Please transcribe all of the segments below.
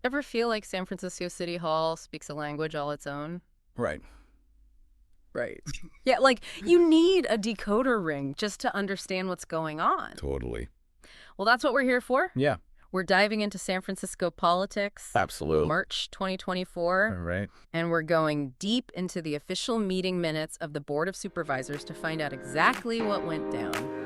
Ever feel like San Francisco City Hall speaks a language all its own? Right. Right. Yeah, like you need a decoder ring just to understand what's going on. Totally. Well, that's what we're here for. Yeah. We're diving into San Francisco politics, Absolutely. March 2024, All right. and we're going deep into the official meeting minutes of the Board of Supervisors to find out exactly what went down.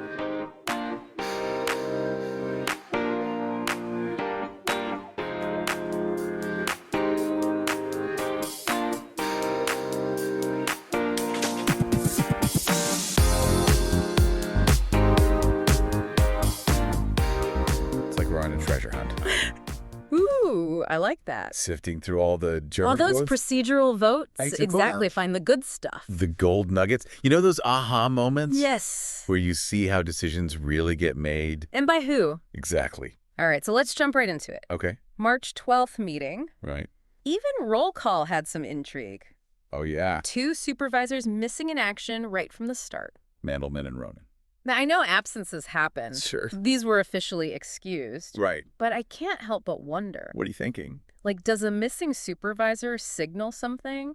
It's like we're on a treasure hunt. Ooh, I like that. Sifting through all the German All those quotes. procedural votes, Exit exactly, votes. find the good stuff. The gold nuggets. You know those aha moments? Yes. Where you see how decisions really get made? And by who? Exactly. All right, so let's jump right into it. Okay. March 12th meeting. Right. Even roll call had some intrigue. Oh, yeah. 2 supervisors missing in action right from the start. Mandelman and Ronan. Now, I know absences happen. Sure. These were officially excused. Right. But I can't help but wonder. What are you thinking? Like, does a missing supervisor signal something?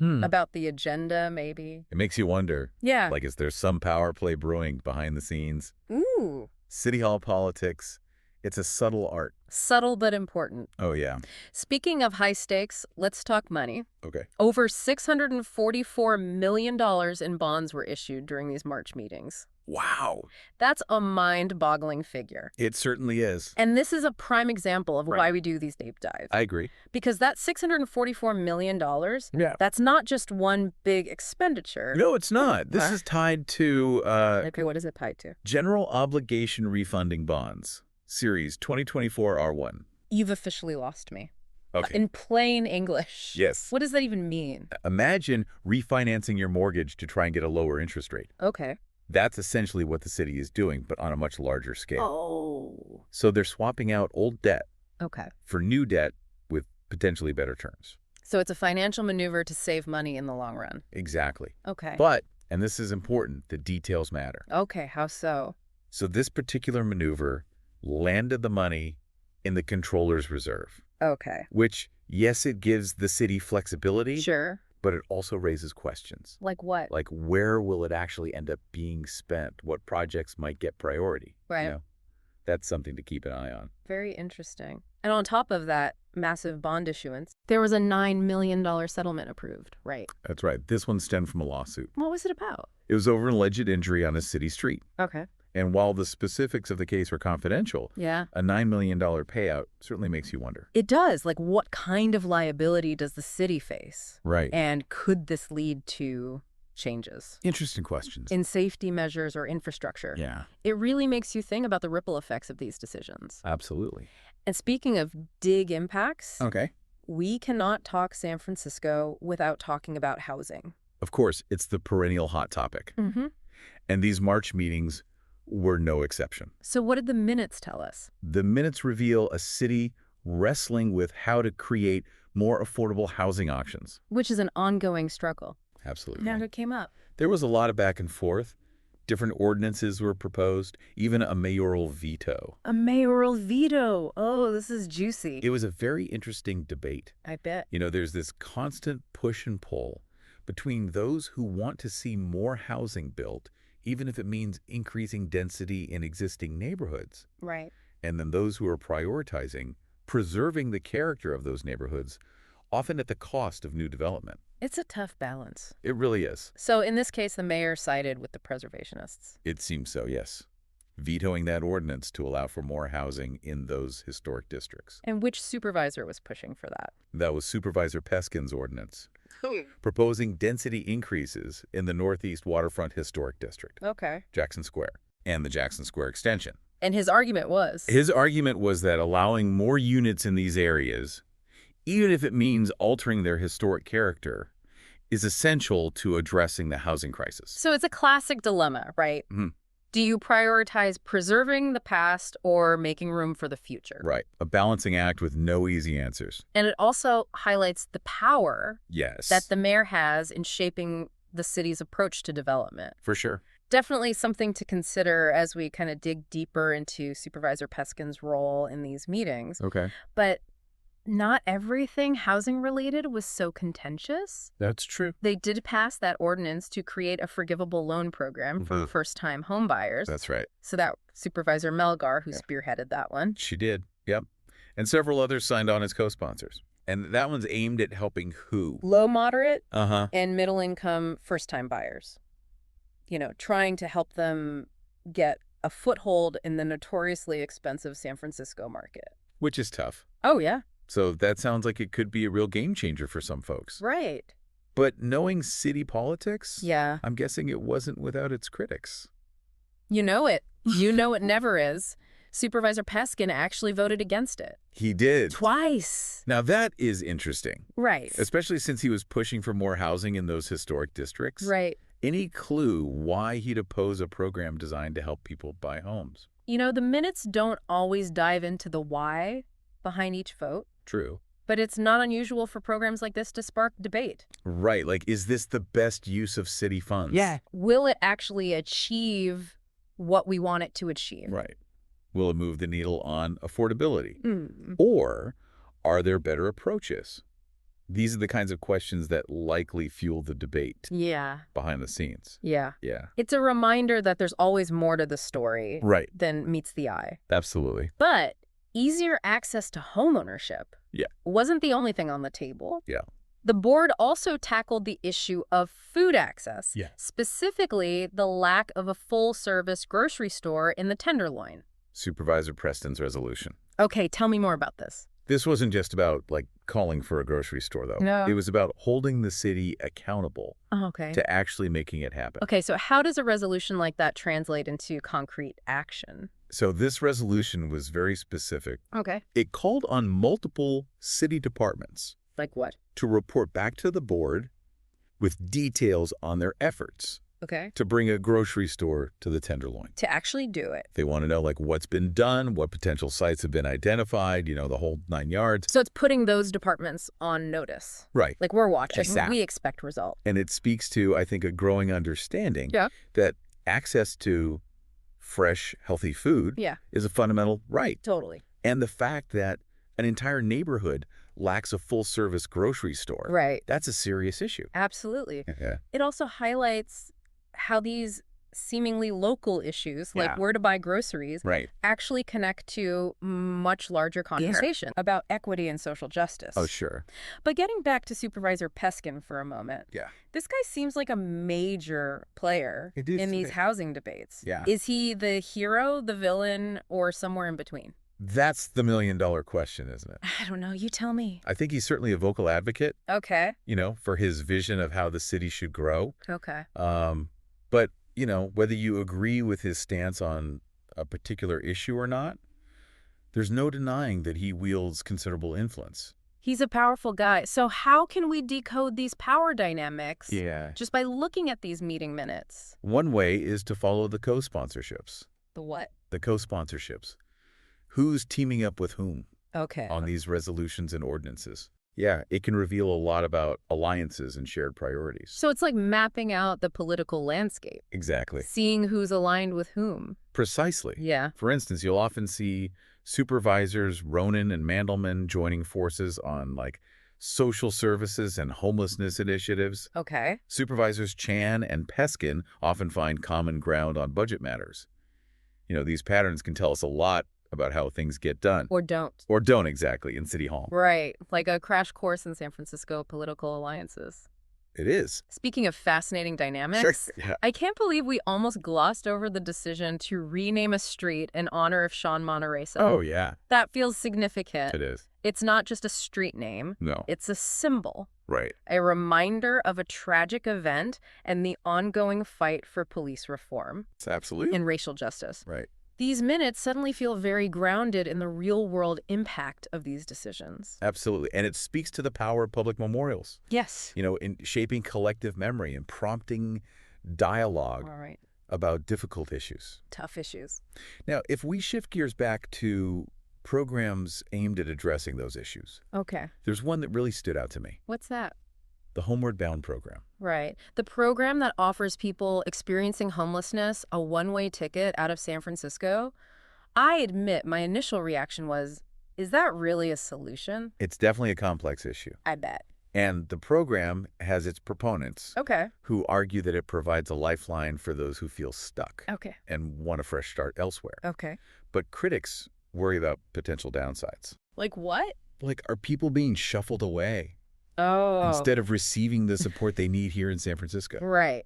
About the agenda, maybe? It makes you wonder. Yeah. Like, is there some power play brewing behind the scenes? Ooh. City Hall politics. It's a subtle art. Subtle but important. Oh, yeah. Speaking of high stakes, let's talk money. Okay. Over $644 million in bonds were issued during these March meetings. Wow. That's a mind-boggling figure. It certainly is. And this is a prime example of Right. why we do these deep dives. I agree. Because that $644 million, Yeah. that's not just one big expenditure. No, it's not. This Huh? is tied to Okay, what is it tied to? General Obligation Refunding Bonds, Series 2024 R1. You've officially lost me. Okay. In plain English. Yes. What does that even mean? Imagine refinancing your mortgage to try and get a lower interest rate. Okay. That's essentially what the city is doing, but on a much larger scale. Oh. So they're swapping out old debt Okay. for new debt with potentially better terms. So it's a financial maneuver to save money in the long run. Exactly. Okay. But, and this is important, the details matter. Okay, how so? So this particular maneuver landed the money in the controller's reserve, Okay. which, yes, it gives the city flexibility, Sure. but it also raises questions. Like what? Like, where will it actually end up being spent? What projects might get priority? Right. You know, that's something to keep an eye on. Very interesting. And on top of that massive bond issuance, there was a $9 million settlement approved, right? That's right. This one stemmed from a lawsuit. What was it about? It was over an alleged injury on a city street. Okay. And while the specifics of the case were confidential, Yeah. a $9 million payout certainly makes you wonder. It does. Like, what kind of liability does the city face? Right. And could this lead to changes Interesting questions. in safety measures or infrastructure? Yeah, It really makes you think about the ripple effects of these decisions. absolutely. And speaking of big impacts, Okay. we cannot talk San Francisco without talking about housing. Of course, it's the perennial hot topic. Mm-hmm. And these March meetings were no exception. So what did the minutes tell us? The minutes reveal a city wrestling with how to create more affordable housing options. Which is an ongoing struggle. Absolutely. Now it came up. There was a lot of back and forth. Different ordinances were proposed, even a mayoral veto. A mayoral veto. Oh, this is juicy. It was a very interesting debate. I bet. You know, there's this constant push and pull between those who want to see more housing built, even if it means increasing density in existing neighborhoods, Right. and then those who are prioritizing preserving the character of those neighborhoods, often at the cost of new development. It's a tough balance. It really is. So in this case, the mayor sided with the preservationists. It seems so, yes. Vetoing that ordinance to allow for more housing in those historic districts. And which supervisor was pushing for that? That was Supervisor Peskin's ordinance, proposing density increases in the Northeast Waterfront Historic District, Okay. Jackson Square, and the Jackson Square extension. And his argument was? His argument was that allowing more units in these areas, even if it means altering their historic character, is essential to addressing the housing crisis. So it's a classic dilemma, right? Mhm. Do you prioritize preserving the past or making room for the future? Right. A balancing act with no easy answers. And it also highlights the power Yes. that the mayor has in shaping the city's approach to development. For sure. Definitely something to consider as we kind of dig deeper into Supervisor Peskin's role in these meetings. Okay. But not everything housing-related was so contentious. That's true. They did pass that ordinance to create a forgivable loan program for first-time homebuyers. That's right. So that Supervisor Melgar, who spearheaded that one. She did, yep. And several others signed on as co-sponsors. And that one's aimed at helping who? Low, moderate, Uh-huh. and middle-income first-time buyers. You know, trying to help them get a foothold in the notoriously expensive San Francisco market. Which is tough. Oh, yeah. So that sounds like it could be a real game changer for some folks. Right. But knowing city politics, Yeah. I'm guessing it wasn't without its critics. You know it. You know it never is. Supervisor Peskin actually voted against it. He did. Twice. Now that is interesting. Right. Especially since he was pushing for more housing in those historic districts. Right. Any clue why he'd oppose a program designed to help people buy homes? You know, the minutes don't always dive into the why behind each vote. True. But it's not unusual for programs like this to spark debate. Right. Like, is this the best use of city funds? Yeah. Will it actually achieve what we want it to achieve? Right. Will it move the needle on affordability? Mm. Or are there better approaches? These are the kinds of questions that likely fuel the debate Yeah. behind the scenes. Yeah. Yeah. It's a reminder that there's always more to the story Right. than meets the eye. Absolutely. But easier access to homeownership wasn't the only thing on the table. Yeah. The board also tackled the issue of food access, Yeah. specifically the lack of a full-service grocery store in the Tenderloin. Supervisor Preston's resolution. Okay, tell me more about this. This wasn't just about, like, calling for a grocery store, though. No. It was about holding the city accountable Oh, okay. to actually making it happen. Okay, so how does a resolution like that translate into concrete action? So this resolution was very specific. Okay. It called on multiple city departments Like what? to report back to the board with details on their efforts Okay. to bring a grocery store to the Tenderloin. To actually do it. They want to know, like, what's been done, what potential sites have been identified, you know, the whole 9 yards. So it's putting those departments on notice. Right. Like, we're watching. Exactly. We expect results. And it speaks to, I think, a growing understanding that access to fresh, healthy food is a fundamental right. Totally. And the fact that an entire neighborhood lacks a full-service grocery store. Right. That's a serious issue. Absolutely. Yeah. It also highlights how these seemingly local issues, like where to buy groceries, Right. actually connect to much larger conversation about equity and social justice. Oh, sure. But getting back to Supervisor Peskin for a moment, this guy seems like a major player in these housing debates. Yeah. Is he the hero, the villain, or somewhere in between? That's the million-dollar question, isn't it? I don't know. You tell me. I think he's certainly a vocal advocate, Okay. you know, for his vision of how the city should grow. Okay. But, you know, whether you agree with his stance on a particular issue or not, there's no denying that he wields considerable influence. He's a powerful guy. So how can we decode these power dynamics just by looking at these meeting minutes? One way is to follow the co-sponsorships. The what? The co-sponsorships. Who's teaming up with whom Okay. on these resolutions and ordinances? Yeah, it can reveal a lot about alliances and shared priorities. So it's like mapping out the political landscape. Exactly. Seeing who's aligned with whom. Precisely. Yeah. For instance, you'll often see supervisors Ronan and Mandelman joining forces on, like, social services and homelessness initiatives. Okay. Supervisors Chan and Peskin often find common ground on budget matters. You know, these patterns can tell us a lot about how things get done. Or don't. Or don't, exactly, in City Hall. Right. Like a crash course in San Francisco political alliances. It is. Speaking of fascinating dynamics, Yeah. I can't believe we almost glossed over the decision to rename a street in honor of Sean Monteresa. Oh, yeah. That feels significant. It is. It's not just a street name. No. It's a symbol. Right. A reminder of a tragic event and the ongoing fight for police reform It's absolutely. and racial justice. Right. These minutes suddenly feel very grounded in the real-world impact of these decisions. Absolutely. And it speaks to the power of public memorials. Yes. You know, in shaping collective memory and prompting dialogue All right. about difficult issues. Tough issues. Now, if we shift gears back to programs aimed at addressing those issues, Okay. there's one that really stood out to me, What's that? the Homeward Bound program. Right. The program that offers people experiencing homelessness a one-way ticket out of San Francisco. I admit my initial reaction was, Is that really a solution? It's definitely a complex issue. I bet. And the program has its proponents Okay. who argue that it provides a lifeline for those who feel stuck Okay. and want a fresh start elsewhere. Okay. But critics worry about potential downsides. Like what? Like, are people being shuffled away Oh. instead of receiving the support they need here in San Francisco? Right.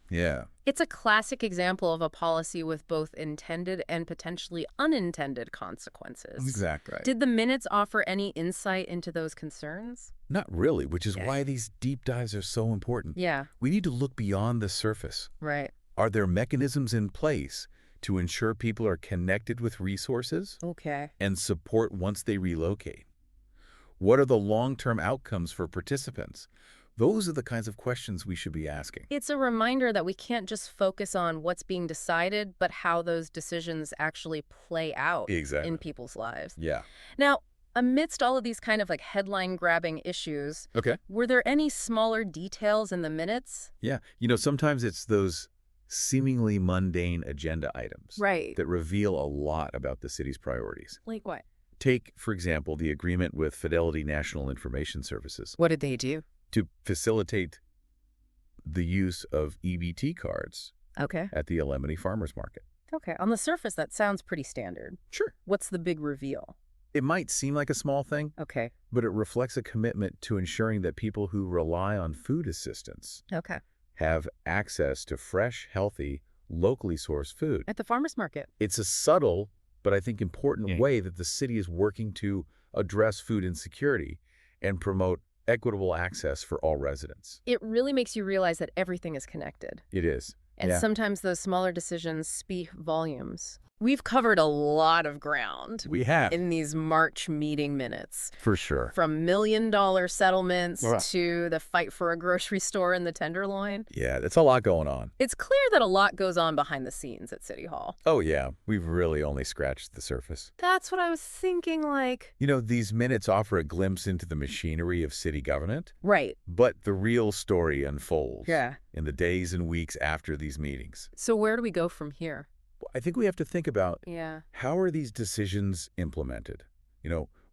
Yeah. It's a classic example of a policy with both intended and potentially unintended consequences. Exactly. Did the minutes offer any insight into those concerns? Not really, which is Okay. why these deep dives are so important. Yeah. We need to look beyond the surface. Right. Are there mechanisms in place to ensure people are connected with resources Okay. and support once they relocate? What are the long-term outcomes for participants? Those are the kinds of questions we should be asking. It's a reminder that we can't just focus on what's being decided, but how those decisions actually play out Exactly. in people's lives. Yeah. Now, amidst all of these kind of like headline-grabbing issues, Okay. were there any smaller details in the minutes? Yeah. Sometimes it's those seemingly mundane agenda items Right. that reveal a lot about the city's priorities. Like what? Take, for example, the agreement with Fidelity National Information Services What did they do? to facilitate the use of EBT cards Okay. at the Alemany Farmers Market. Okay. On the surface, that sounds pretty standard. Sure. What's the big reveal? It might seem like a small thing, Okay. but it reflects a commitment to ensuring that people who rely on food assistance Okay. have access to fresh, healthy, locally sourced food. At the farmer's market. It's a subtle, but I think important way that the city is working to address food insecurity and promote equitable access for all residents. It really makes you realize that everything is connected. It is. And Yeah. sometimes those smaller decisions speak volumes. We've covered a lot of ground We have. in these March meeting minutes. For sure. From $1 million settlements Right. to the fight for a grocery store in the Tenderloin. Yeah, that's a lot going on. It's clear that a lot goes on behind the scenes at City Hall. Oh, yeah. We've really only scratched the surface. That's what I was thinking, like... These minutes offer a glimpse into the machinery of city government, Right. but the real story unfolds Yeah. in the days and weeks after these meetings. So where do we go from here? I think we have to think about Yeah. how are these decisions implemented?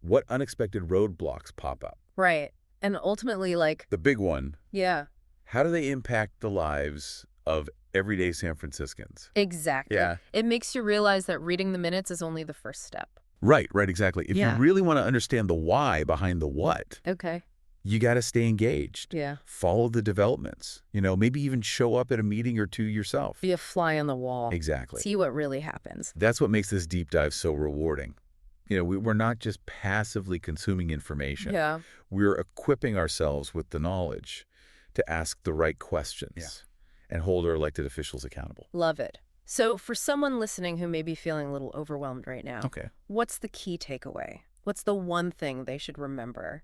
What unexpected roadblocks pop up? Right. And ultimately, like... The big one, Yeah. how do they impact the lives of everyday San Franciscans? Exactly. Yeah. It makes you realize that reading the minutes is only the first step. Right, exactly. If Yeah. you really want to understand the why behind the what, Okay. you got to stay engaged. Yeah. Follow the developments. Maybe even show up at a meeting or two yourself. Be a fly on the wall. Exactly. See what really happens. That's what makes this deep dive so rewarding. We're not just passively consuming information. Yeah. We're equipping ourselves with the knowledge to ask the right questions and hold our elected officials accountable. Love it. So for someone listening who may be feeling a little overwhelmed right now, Okay. what's the key takeaway? What's the one thing they should remember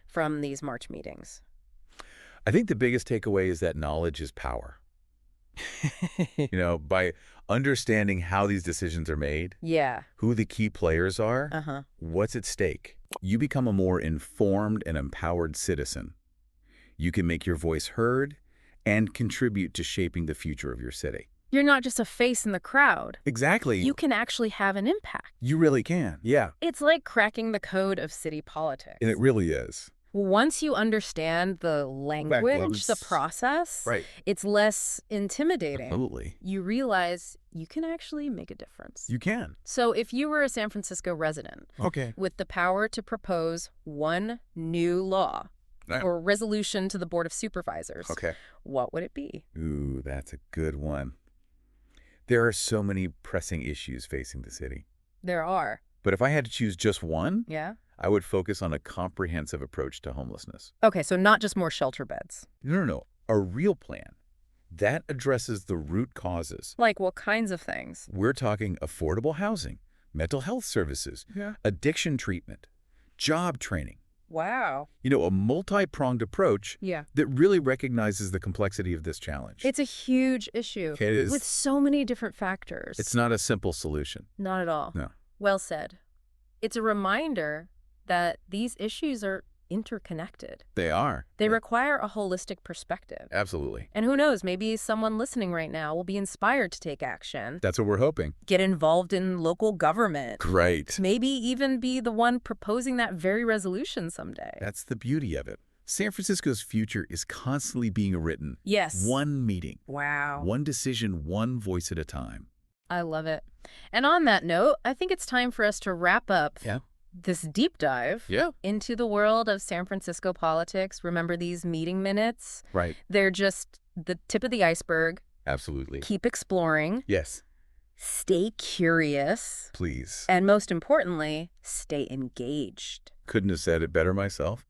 from these March meetings? I think the biggest takeaway is that knowledge is power. By understanding how these decisions are made, Yeah. who the key players are, Uh-huh. what's at stake, you become a more informed and empowered citizen. You can make your voice heard and contribute to shaping the future of your city. You're not just a face in the crowd. Exactly. You can actually have an impact. You really can. Yeah. It's like cracking the code of city politics. And it really is. Once you understand the language, the process, Right. it's less intimidating. Absolutely. You realize you can actually make a difference. You can. So if you were a San Francisco resident Okay. with the power to propose one new law or resolution to the Board of Supervisors, Okay. what would it be? Ooh, that's a good one. There are so many pressing issues facing the city. There are. But if I had to choose just one, Yeah? I would focus on a comprehensive approach to homelessness. Okay, so not just more shelter beds. No. A real plan that addresses the root causes. Like what kinds of things? We're talking affordable housing, mental health services, addiction treatment, job training. Wow. A multi-pronged approach Yeah. that really recognizes the complexity of this challenge. It's a huge issue. It is. With so many different factors. It's not a simple solution. Not at all. No. Well said. It's a reminder that these issues are interconnected. They are. They require a holistic perspective. Absolutely. And who knows, maybe someone listening right now will be inspired to take action. That's what we're hoping. Get involved in local government. Great. Maybe even be the one proposing that very resolution someday. That's the beauty of it. San Francisco's future is constantly being written. Yes. One meeting. Wow. One decision, one voice at a time. I love it. And on that note, I think it's time for us to wrap up this deep dive into the world of San Francisco politics. Remember these meeting minutes? Right. They're just the tip of the iceberg. Absolutely. Keep exploring. Yes. Stay curious. Please. And most importantly, stay engaged. Couldn't have said it better myself.